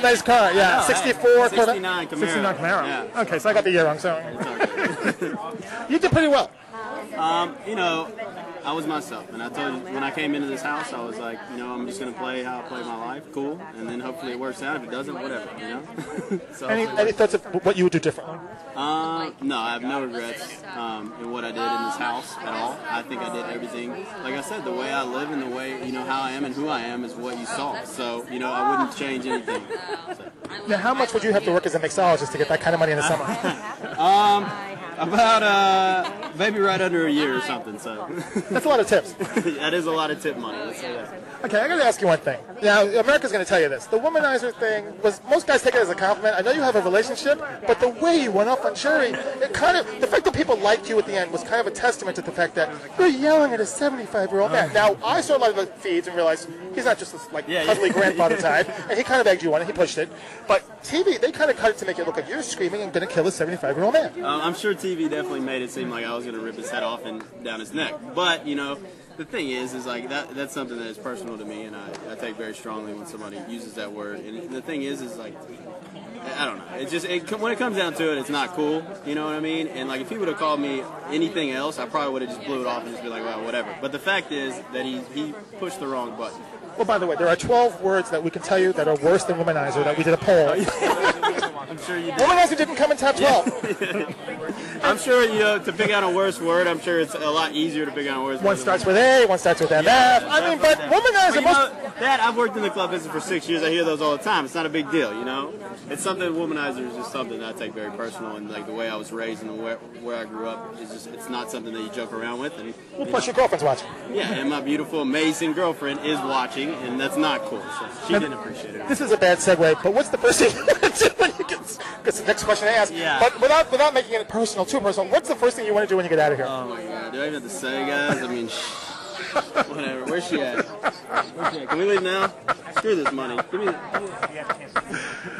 that nice car. Yeah, 64 69 Camaro. 69 Camaro. Yeah. Okay, so I got the year wrong. So you did pretty well. You know, I was myself, and I told you when I came into this house, I was like, you know, I'm just gonna play how I play my life, cool, and then hopefully it works out. If it doesn't, whatever, you know. So Any thoughts of what you would do differently? No, I have no regrets in what I did in this house at all. I think I did everything. Like I said, the way I live and the way, you know, how I am and who I am is what you saw. So, you know, I wouldn't change anything. So. Now, how much would you have to work as a mixologist to get that kind of money in the summer? About maybe right under a year or something. So that's a lot of tips. That is a lot of tip money. Let's say that. Okay, I got to ask you one thing. Now, America's going to tell you this. The womanizer thing was, most guys take it as a compliment. I know you have a relationship, but the way you went off on Sherry, it kind of, the fact that people liked you at the end was kind of a testament to the fact that you're yelling at a 75-year-old man. Now, I saw a lot of the feeds and realized he's not just this cuddly grandfather type, and he kind of egged you on it, he pushed it. But TV, they kind of cut it to make it look like you're screaming and going to kill a 75-year-old man. I'm sure TV definitely made it seem like I was going to rip his head off and down his neck. But, you know, the thing is like that's something that is personal to me, and I take very strongly when somebody uses that word. And the thing is like, I don't know. It's just when it comes down to it, it's not cool. You know what I mean? And like if he would have called me anything else, I probably would have just blew it off and just be like, well, whatever. But the fact is that he pushed the wrong button. Well, by the way, there are 12 words that we can tell you that are worse than womanizer that we did a poll. I'm sure you did. Womanizer didn't come in top 12. Yeah. I'm sure, you know, to pick out a worse word, I'm sure it's a lot easier to pick out a worse word. One starts with A, one starts with MF. Yeah, I mean, but womanizer Dad, I've worked in the club business for 6 years. I hear those all the time. It's not a big deal, you know? It's something, womanizer is just something that I take very personal, and like the way I was raised and where I grew up, is just, it's not something that you joke around with. And, well, plus your girlfriend's watching. Yeah, and my beautiful, amazing girlfriend is watching, and that's not cool. So she didn't appreciate it. This is a bad segue, but what's the first thing you want to do when you get, because the next question I ask, yeah. But without making it personal, too personal, what's the first thing you want to do when you get out of here? Oh my God, do I even have to say, guys? I mean, whatever. Where's she at? Can we leave now? Screw this money. Give me.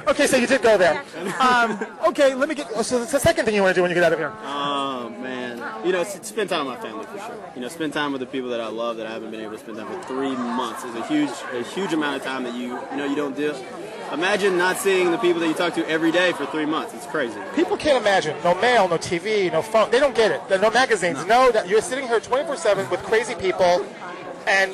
Okay, so you did go there. Okay, let me get. So the second thing you want to do when you get out of here? Oh man, you know, spend time with my family for sure. You know, spend time with the people that I love that I haven't been able to spend time for 3 months. Is a huge amount of time that you don't do. Imagine not seeing the people that you talk to every day for 3 months. It's crazy. People can't imagine. No mail, no TV, no phone. They don't get it. No magazines. No, that you're sitting here 24/7 with crazy people, and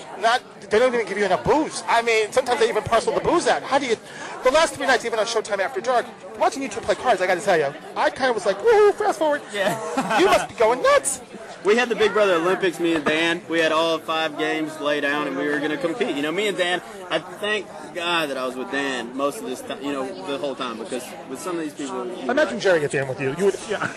they don't even give you enough booze. I mean, sometimes they even parcel the booze out. How do you? The last 3 nights, even on Showtime After Dark, watching you two play cards, I got to tell you, I kind of was like, woo, fast forward. Yeah. You must be going nuts. We had the Big Brother Olympics, me and Dan. We had all 5 games laid down, and we were going to compete. You know, me and Dan, I thank God that I was with Dan most of this time, you know, the whole time, because with some of these people... Imagine Jerry at the end with you. You would, yeah.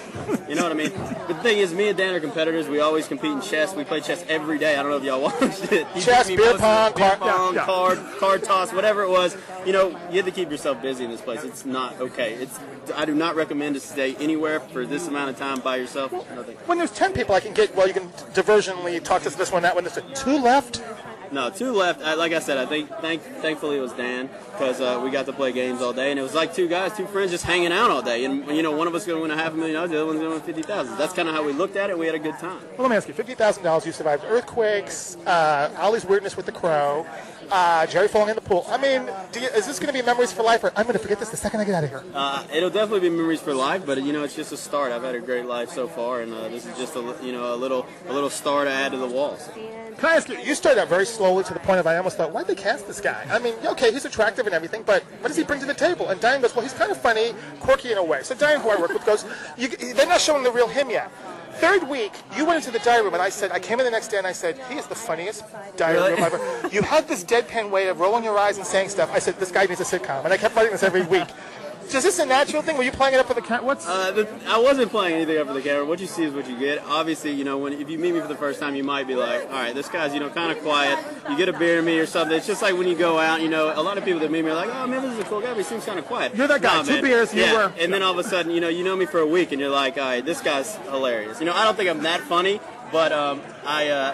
You know what I mean? But the thing is, me and Dan are competitors. We always compete in chess. We play chess every day. I don't know if y'all watched it. Chess, beer pong, card toss, whatever it was. You know, you have to keep yourself busy in this place. It's not okay. I do not recommend to stay anywhere for this amount of time by yourself. Nothing. When there's 10 people, I can get, well, you can diversionally talk to this one, that one. There's 2 left. No, 2 left. Like I said, I think thankfully it was Dan, because we got to play games all day, and it was like 2 guys, 2 friends just hanging out all day. And you know, one of us going to win $500,000, the other one's going to win $50,000. That's kind of how we looked at it. We had a good time. Well, let me ask you: $50,000. You survived earthquakes, Ollie's weirdness with the crow, Jerry falling in the pool. I mean, is this going to be memories for life, or I'm going to forget this the second I get out of here? It'll definitely be memories for life, but you know, it's just a start. I've had a great life so far, and this is just a little star to add to the walls. Can I ask you? You started out very slowly to the point of I almost thought, why'd they cast this guy? I mean, okay, he's attractive and everything, but what does he bring to the table? And Diane goes, well, he's kind of funny, quirky in a way. So Diane, who I work with, goes, they're not showing the real him yet. 3rd week, you went into the diary room, and I came in the next day, and I said, he is the funniest diary room ever. You had this deadpan way of rolling your eyes and saying stuff. I said, this guy needs a sitcom, and I kept writing this every week. Is this a natural thing? Were you playing it up for the camera? I wasn't playing anything up for the camera. What you see is what you get. Obviously, you know, if you meet me for the first time, you might be like, all right, this guy's, you know, kind of quiet. You get a beer in me or something. It's just like when you go out, you know, a lot of people that meet me are like, oh, man, this is a cool guy, but he seems kind of quiet. You're that guy. 2 beers, you were. And then all of a sudden, you know me for a week, and you're like, all right, this guy's hilarious. You know, I don't think I'm that funny. But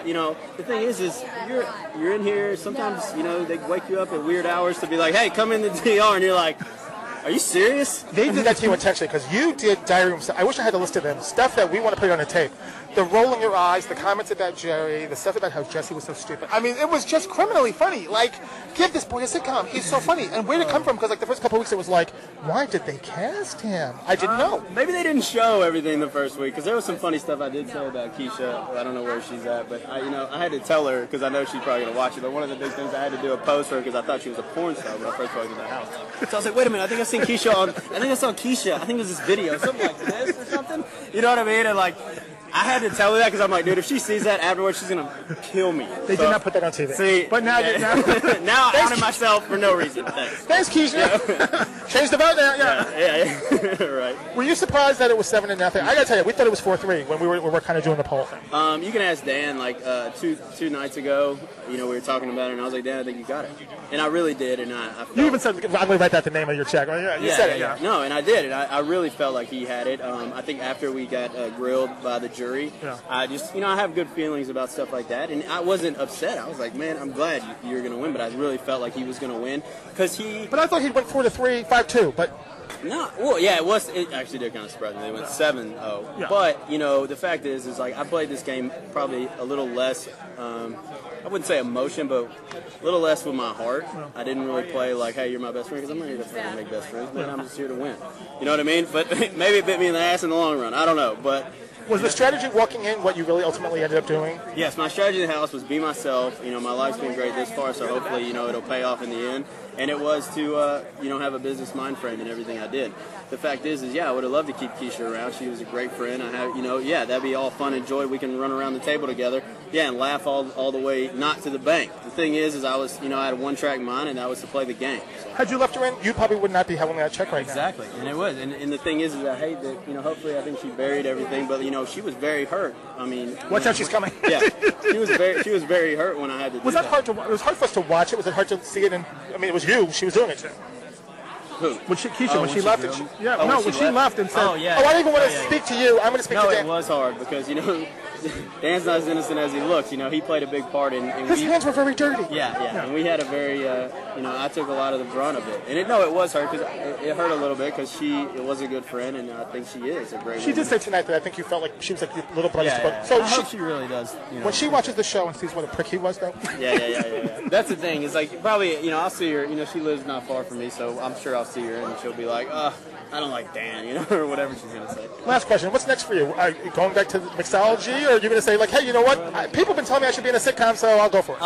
you know, the thing is you're in here. Sometimes, you know, they wake you up at weird hours to be like, hey, come in the DR, and you're like, are you serious? They did that to you intentionally because you did diary room stuff. I wish I had a list of them. Stuff that we want to put on a tape. the rolling your eyes, the comments about Jerry, the stuff about how Jesse was so stupid. I mean, it was just criminally funny. Like, give this boy a sitcom. He's so funny. And where'd it come from? Because like the first couple of weeks, it was like, why did they cast him? I didn't know. Maybe they didn't show everything the first week because there was some funny stuff I did say about Keisha. I don't know where she's at, but I had to tell her because I know she's probably gonna watch it. But one of the big things I had to do a post for her because I thought she was a porn star when I first walked in the house. So I was like, wait a minute, I think I seen Keisha on. I think I saw Keisha. I think it was this video, something like this or something. You know what I mean? And like, I had to tell her that because I'm like, dude, if she sees that afterwards, she's gonna kill me. They did not put that on TV. See, but now, now I outed myself for no reason. Thanks Keisha. Yeah. Change the vote now. Yeah. Right. Were you surprised that it was 7-0? I gotta tell you, we thought it was 4-3 when we were kind of doing the poll thing. You can ask Dan. Like two nights ago, we were talking about it, and I was like, Dan, I think you got it, and I really did. And I felt, you even said, I'm gonna write that the name of your check. You said it. Yeah. No, and I did, and I really felt like he had it. I think after we got grilled by the jury. Yeah. I just, I have good feelings about stuff like that, and I wasn't upset. I was like, man, I'm glad you're going to win, but I really felt like he was going to win because he. But I thought he went 4-3, 5-2, but. No, well, yeah, it actually did kind of surprise me. They went 7-0, yeah. But the fact is like I played this game probably a little less. I wouldn't say emotion, but a little less with my heart. I didn't really play like, hey, you're my best friend, because I'm not here to make best friends, man. I'm just here to win. You know what I mean? But maybe it bit me in the ass in the long run. I don't know, but. Was the strategy walking in what you really ultimately ended up doing? Yes, my strategy in the house was be myself. My life's been great this far, so hopefully, it'll pay off in the end. And it was to, have a business mind frame in everything I did. The fact is, I would have loved to keep Keisha around. She was a great friend. I have, that'd be all fun and joy. We can run around the table together, and laugh all the way, not to the bank. The thing is I was, I had a one-track mind, and that was to play the game. So. Had you left her in, you probably would not be having that check right now. Exactly, and it was. And the thing is I hate that, hopefully I think she buried everything, but, she was very hurt. I mean, watch out, she's coming. Yeah, she was very hurt when I had to do that. Was that hard to? It was hard for us to watch it. Was it hard to see it? And I mean, it was you. She was doing it too. Who? When Keisha, when she left. When she left and said, oh, yeah. I don't even want to speak to you. I'm going to speak to Dan. No, it was hard because, Dan's not as innocent as he looks. He played a big part in. His hands were very dirty. Yeah. And we had a very, I took a lot of the brunt of it. And it was hurt because it hurt a little bit because she was a good friend, and I think she is a great. She did say tonight that I think you felt like she was like your little brother. Yeah. So I hope she really does. When she watches the show and sees what a prick he was, though. Yeah. That's the thing. It's like probably, I'll see her. She lives not far from me, so I'm sure I'll see her, and she'll be like, I don't like Dan, or whatever she's gonna say. Last question: what's next for you? Are you going back to mixology, or are you gonna say like, hey, you know what? People have been telling me I should be in a sitcom, so I'll go for it.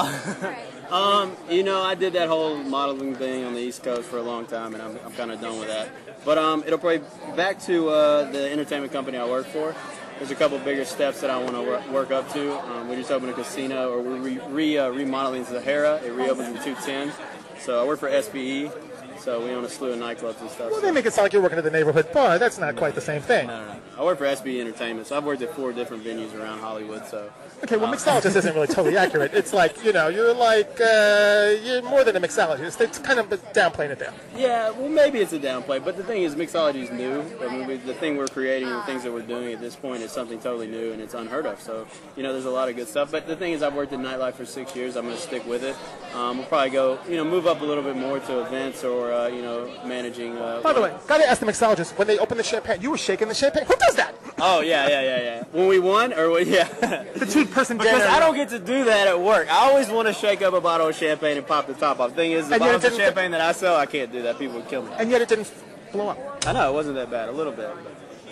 I did that whole modeling thing on the East Coast for a long time, and I'm kind of done with that. But it'll probably back to the entertainment company I work for. There's a couple bigger steps that I want to work up to. We just opened a casino, or we're remodeling Zahara. It reopens in 210. So I work for SBE. So we own a slew of nightclubs and stuff. Well, they make it sound like you're working at the neighborhood bar. That's not quite the same thing. No. I work for SB Entertainment, so I've worked at 4 different venues around Hollywood. So. Okay, well, mixologist isn't really totally accurate. It's like, you're more than a mixologist. It's kind of downplaying it there. Yeah, well, maybe it's a downplay, but the thing is, mixology is new. I mean, the thing we're creating and the things that we're doing at this point is something totally new, and it's unheard of. So, there's a lot of good stuff. But the thing is, I've worked in nightlife for 6 years. I'm going to stick with it. We'll probably go, move up a little bit more to events or, managing. By the way, got to ask the mixologist, when they opened the champagne, you were shaking the champagne? Who does that? Oh, yeah. When we won, or what? Yeah. The 2-person Because I don't get to do that at work. I always want to shake up a bottle of champagne and pop the top off. The thing is, the bottles of champagne that I sell, I can't do that. People would kill me. And yet it didn't blow up. I know, it wasn't that bad. A little bit.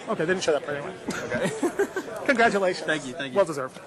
Okay, didn't shut up anyway. Okay. Congratulations. Thank you. Well deserved.